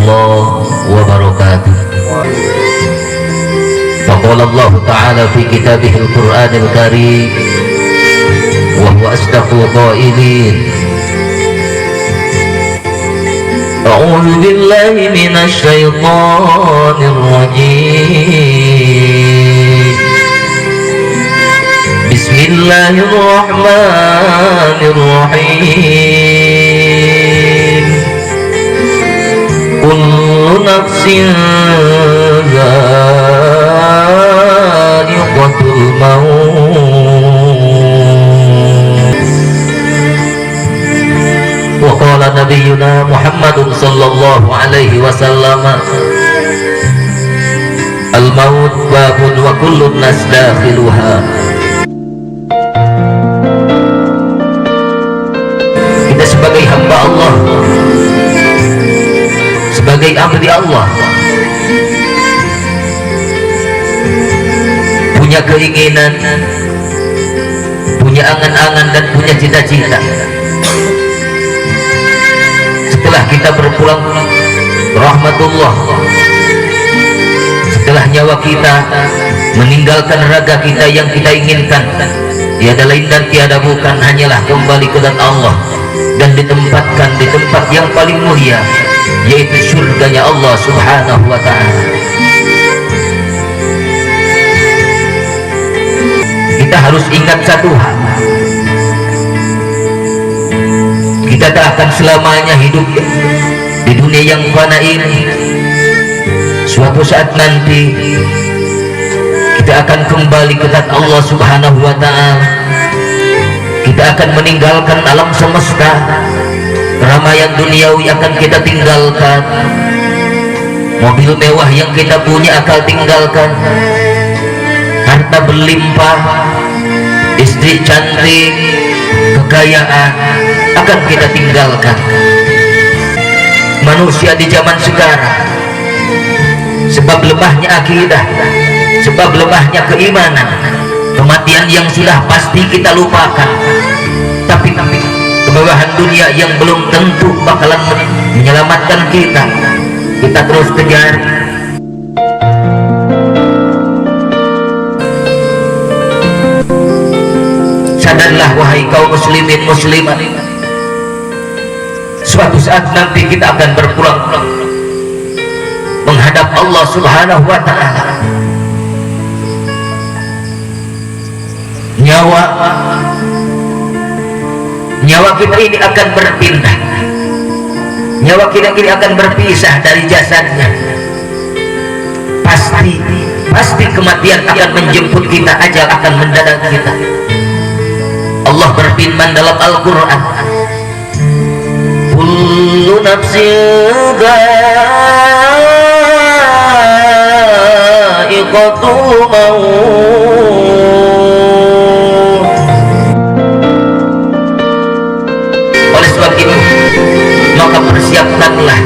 warahmatullahi wabarakatuh. Faqala Allah Ta'ala fi kitabihil Qur'anil Karim wa huwa asdaqul qailin. A'udzu billahi minasy syaithanir rajim. Bismillahirrahmanirrahim. Kullu nafsin dha'iqatul maut. Wa qala nabiyyuna Muhammadun sallallahu alaihi wasallam, al-maut babun wa kullun nas dakhiluha. Kita sebagai hamba Allah, sebagai abdi Allah, punya keinginan, punya angan-angan dan punya cita-cita. Setelah kita berpulang rahmatullah, setelah nyawa kita meninggalkan raga kita, yang kita inginkan tiada lain dan tiada bukan hanyalah kembali ke zat Allah dan ditempatkan di tempat yang paling mulia, yaitu surganya Allah Subhanahu wa Ta'ala. Kita harus ingat satu hal, kita tak akan selamanya hidup di dunia yang fana ini. Suatu saat nanti kita akan kembali ke zat Allah Subhanahu wa Ta'ala. Kita akan meninggalkan alam semesta, keramaian duniawi akan kita tinggalkan, mobil mewah yang kita punya akan tinggalkan, harta berlimpah, istri cantik, kekayaan akan kita tinggalkan. Manusia di zaman sekarang, sebab lemahnya akidah, sebab lemahnya keimanan, kematian yang sudah pasti kita lupakan. Tapi kemewahan dunia yang belum tentu bakalan menyelamatkan kita, kita terus kejar. Sadarlah wahai kaum muslimin muslimat, suatu saat nanti kita akan berpulang menghadap Allah Subhanahu wa Ta'ala. Nyawa kita ini akan berpindah, nyawa kita ini akan berpisah dari jasadnya. Pasti kematian akan menjemput kita, ajal akan mendadak kita. Allah berfirman dalam Al-Quran, kullu nafsin dha'iqatul maut. Oleh sebab itu, maka persiapkanlah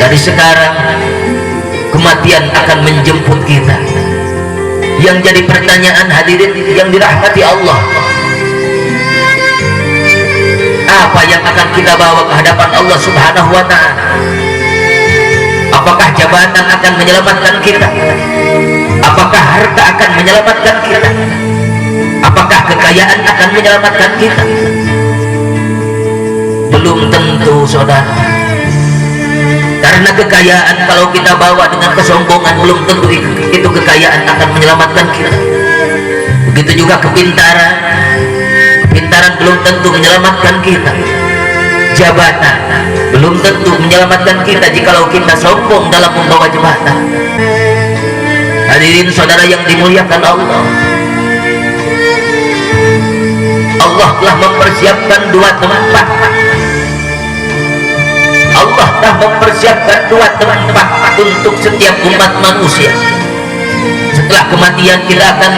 dari sekarang, kematian akan menjemput kita. Yang jadi pertanyaan hadirin yang dirahmati Allah, apa yang akan kita bawa ke hadapan Allah Subhanahu wa Ta'ala? Apakah jabatan akan menyelamatkan kita? Apakah harta akan menyelamatkan kita? Apakah kekayaan akan menyelamatkan kita? Belum tentu, saudara. Karena kekayaan kalau kita bawa dengan kesombongan, belum tentu itu kekayaan akan menyelamatkan kita. Begitu juga kepintaran belum tentu menyelamatkan kita. Jabatan belum tentu menyelamatkan kita jikalau kita sombong dalam membawa jabatan. Hadirin saudara yang dimuliakan Allah, Allah telah mempersiapkan dua tempat. Allah telah mempersiapkan dua tempat untuk setiap umat manusia. Setelah kematian kita akan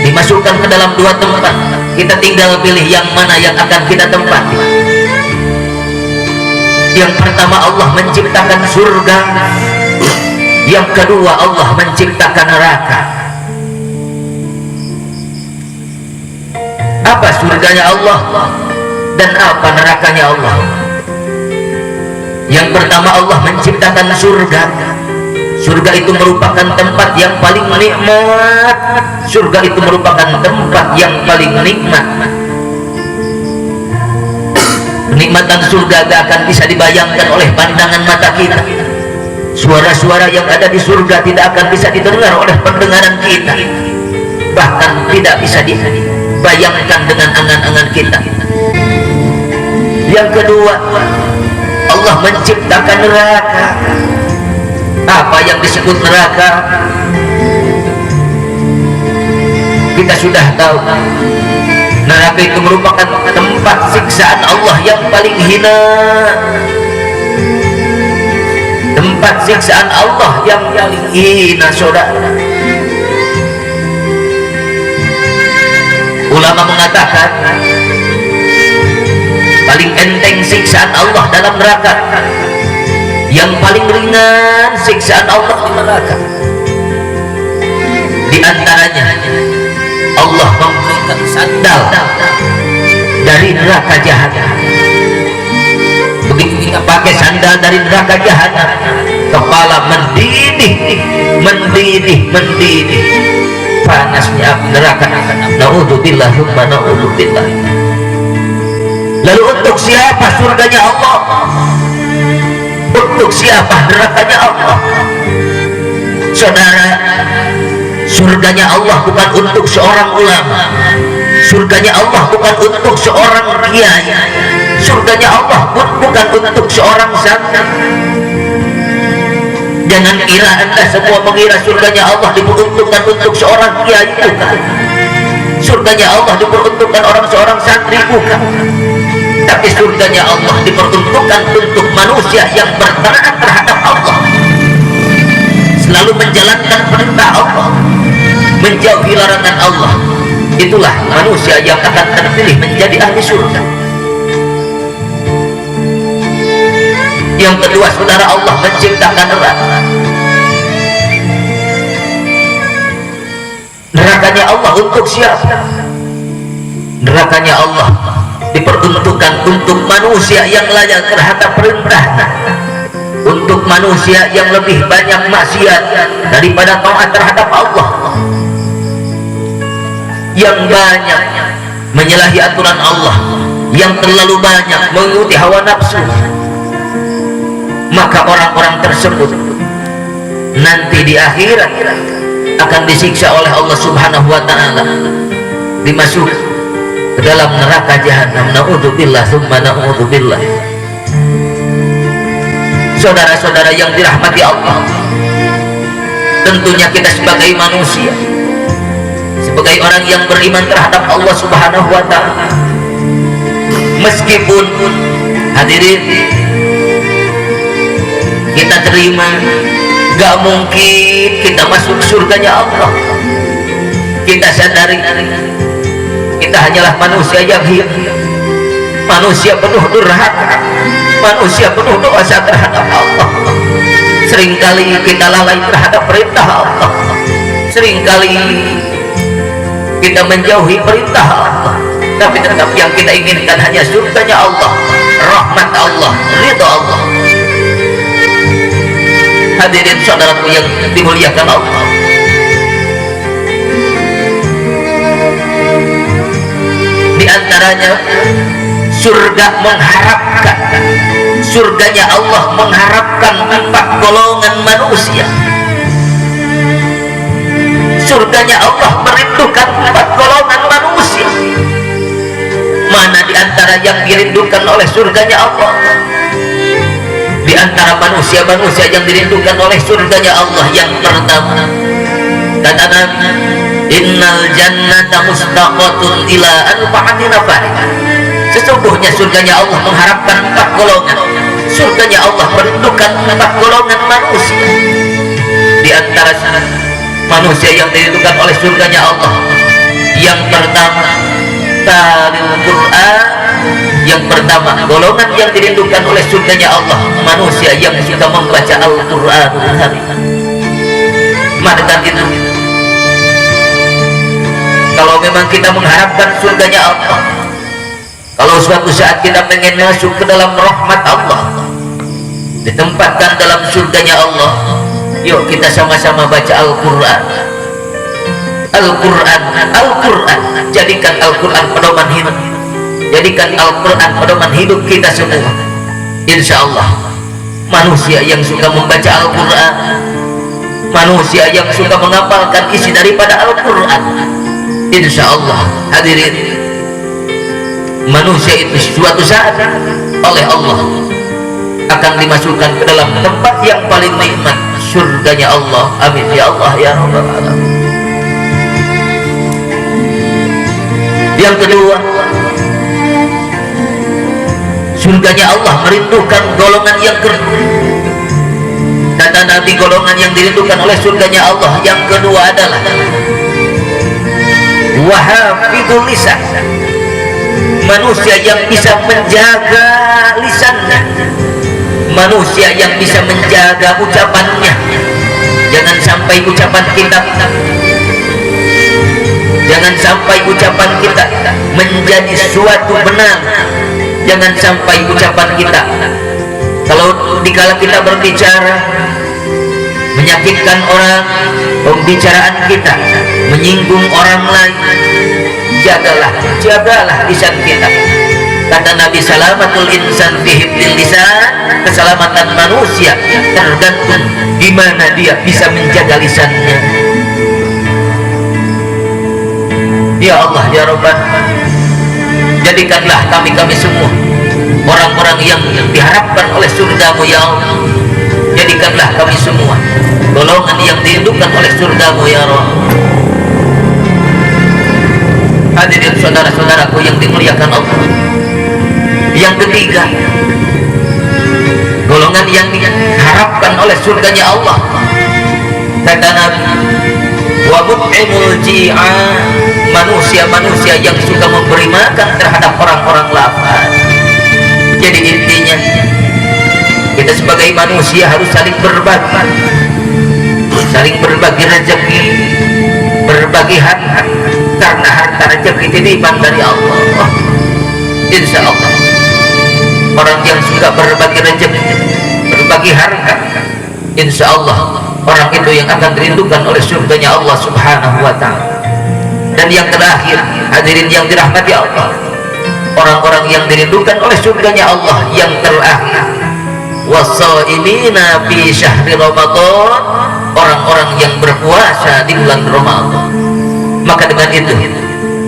dimasukkan ke dalam dua tempat. Kita tinggal pilih yang mana yang akan kita tempati. Yang pertama, Allah menciptakan surga. Yang kedua, Allah menciptakan neraka. Apa surganya Allah dan apa nerakanya Allah? Yang pertama, Allah menciptakan surga. Surga itu merupakan tempat yang paling nikmat. Surga itu merupakan tempat yang paling nikmat. Kenikmatan surga gak akan bisa dibayangkan oleh pandangan mata kita. Suara-suara yang ada di surga tidak akan bisa didengar oleh pendengaran kita, bahkan tidak bisa dibayangkan dengan angan-angan kita. Yang kedua, Allah menciptakan neraka. Apa yang disebut neraka? Kita sudah tahu, neraka itu merupakan tempat siksaan Allah yang paling hina, tempat siksaan Allah yang paling hina, saudara. Ulama mengatakan paling enteng siksaan Allah dalam neraka, yang paling ringan siksaan Allah di neraka. Di antaranya, Allah memberikan sandal dari neraka jahanam. Begitu kita pakai sandal dari neraka jahanam, kepala mendidih panasnya api neraka. Naudzubillah, naudzubillah. Lalu untuk siapa surganya Allah? Untuk siapa nerakanya Allah? Saudara, surganya Allah bukan untuk seorang ulama. Surganya Allah bukan untuk seorang kiai. Surganya Allah bukan untuk seorang santri. Jangan kira Anda semua mengira surganya Allah diperuntukkan untuk seorang kiai, bukan. Surganya Allah diperuntukkan seorang santri, bukan. Tapi surganya Allah diperuntukkan untuk manusia yang bertaat terhadap Allah, selalu menjalankan perintah Allah, menjauhi larangan Allah. Itulah manusia yang akan terpilih menjadi ahli surga. Yang kedua, saudara, Allah menciptakan neraka. Nerakanya Allah untuk siapa? Nerakanya Allah diperuntukkan untuk manusia yang layak terhadap perintahnya, untuk manusia yang lebih banyak maksiat daripada taat terhadap Allah, yang banyak menyalahi aturan Allah, yang terlalu banyak mengikuti hawa nafsu. Maka orang-orang tersebut nanti di akhirat akan disiksa oleh Allah Subhanahu wa ta'ala, dimasukkan ke dalam neraka jahanam. Naudzubillah, tsumma naudzubillah. Saudara-saudara yang dirahmati Allah, tentunya kita sebagai manusia, sebagai orang yang beriman terhadap Allah Subhanahu wa ta'ala, meskipun hadirin kita terima, gak mungkin kita masuk surganya Allah. Kita sadari kita hanyalah manusia yang hina, manusia penuh durhaka, manusia penuh dosa terhadap Allah. Seringkali kita lalai terhadap perintah Allah, seringkali kita menjauhi perintah Allah. Tapi tetap yang kita inginkan hanya surganya Allah, rahmat Allah, ridha Allah. Hadirin saudaraku yang dimuliakan Allah, di antaranya surga mengharapkan, surganya Allah mengharapkan 4 golongan manusia. Surganya Allah merindukan 4 golongan manusia. Mana di antara yang dirindukan oleh surganya Allah? Di antara manusia-manusia yang dirindukan oleh surganya Allah, yang pertama, kata Nabi, innal jannata mustaqatun ila arba'ati nafar. Sesungguhnya surganya Allah mengharapkan 4 golongan. Surganya Allah merindukan 4 golongan manusia. Di antara manusia yang dirindukan oleh surganya Allah, yang pertama, talil Quran. Yang pertama, golongan yang dirindukan oleh surganya Allah, manusia yang suka membaca Al-Quranul Karim. Maka itu, kalau memang kita mengharapkan surganya Allah, kalau suatu saat kita ingin masuk ke dalam rahmat Allah, ditempatkan dalam surganya Allah. Yuk kita sama-sama baca Al-Quran. Al-Quran, Al-Quran, jadikan Al-Quran pedoman hidup, jadikan Al-Quran pedoman hidup kita semua. Insya Allah manusia yang suka membaca Al-Quran, manusia yang suka menghafalkan isi daripada Al-Quran, insya Allah hadirin, manusia itu suatu saat oleh Allah akan dimasukkan ke dalam tempat yang paling nikmat, surganya Allah. Amin ya Allah ya Rabbal Alamin. Yang kedua, surganya Allah merindukan golongan yang kedua. Kata Nabi, golongan yang dirindukan oleh surganya Allah yang kedua adalah wahafidul lisan, manusia yang bisa menjaga lisannya, manusia yang bisa menjaga ucapannya. Jangan sampai ucapan kita, jangan sampai ucapan kita menjadi suatu benar. Jangan sampai ucapan kita, kalau dikala kita berbicara, menyakitkan orang, pembicaraan kita menyinggung orang lain. Jagalah lisan kita. Kata Nabi, salamatul insan fi hifdzil lisan, keselamatan manusia tergantung di mana dia bisa menjaga lisannya. Ya Allah ya Rabbana, jadikanlah kami semua orang-orang yang diharapkan oleh surgamu ya Allah. Jadikanlah kami semua golongan yang dirindukan oleh surgamu ya Rabb. Hadirin saudara-saudaraku yang dimuliakan Allah. Yang ketiga, golongan yang diharapkan oleh surganya Allah. Kata Nabi, wa mut'imul ji'a, manusia-manusia yang suka memberi makan terhadap orang-orang lapar. Jadi intinya, kita sebagai manusia harus saling berbagi, saling berbagi rezeki, berbagi harta, karena harta rezeki titipan dari Allah. Insya Allah orang yang suka berbagi rezeki, berbagi harta, insya Allah orang itu yang akan dirindukan oleh surganya Allah Subhanahu wa ta'ala. Dan yang terakhir, hadirin yang dirahmati Allah, orang-orang yang dirindukan oleh surganya Allah yang terakhir, wasaimina fi syahri Ramadan, orang-orang yang berpuasa di bulan Ramadan. Maka dengan itu,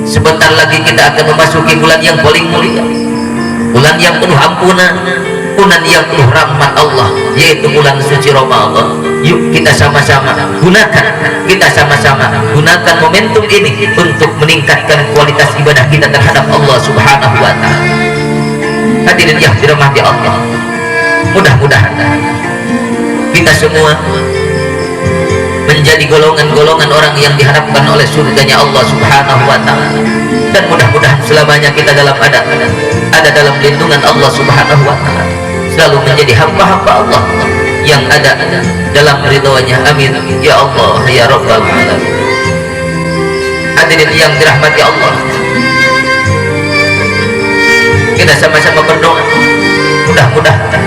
sebentar lagi kita akan memasuki bulan yang paling mulia, bulan yang penuh ampunan, bulan yang penuh rahmat Allah, yaitu bulan suci Ramadan. Yuk kita sama-sama gunakan momentum ini untuk meningkatkan kualitas ibadah kita terhadap Allah Subhanahu wa ta'ala. Hadirin yang dirahmati Allah, mudah-mudahan kita semua menjadi golongan-golongan orang yang diharapkan oleh surganya Allah Subhanahu wa ta'ala. Dan mudah-mudahan selamanya kita ada dalam lindungan Allah Subhanahu wa ta'ala, selalu menjadi hamba-hamba Allah yang ada dalam ridhonya. Amin ya Allah ya Rabbal Alamin. Hadirin yang dirahmati Allah, kita sama-sama berdoa, mudah-mudahan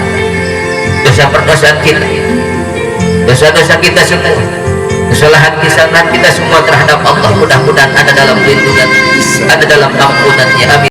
dosa-dosa kita, dosa-dosa kita semua, kesalahan kita semua terhadap Allah, mudah-mudahan ada dalam lindungan, ada dalam ampunannya. Amin.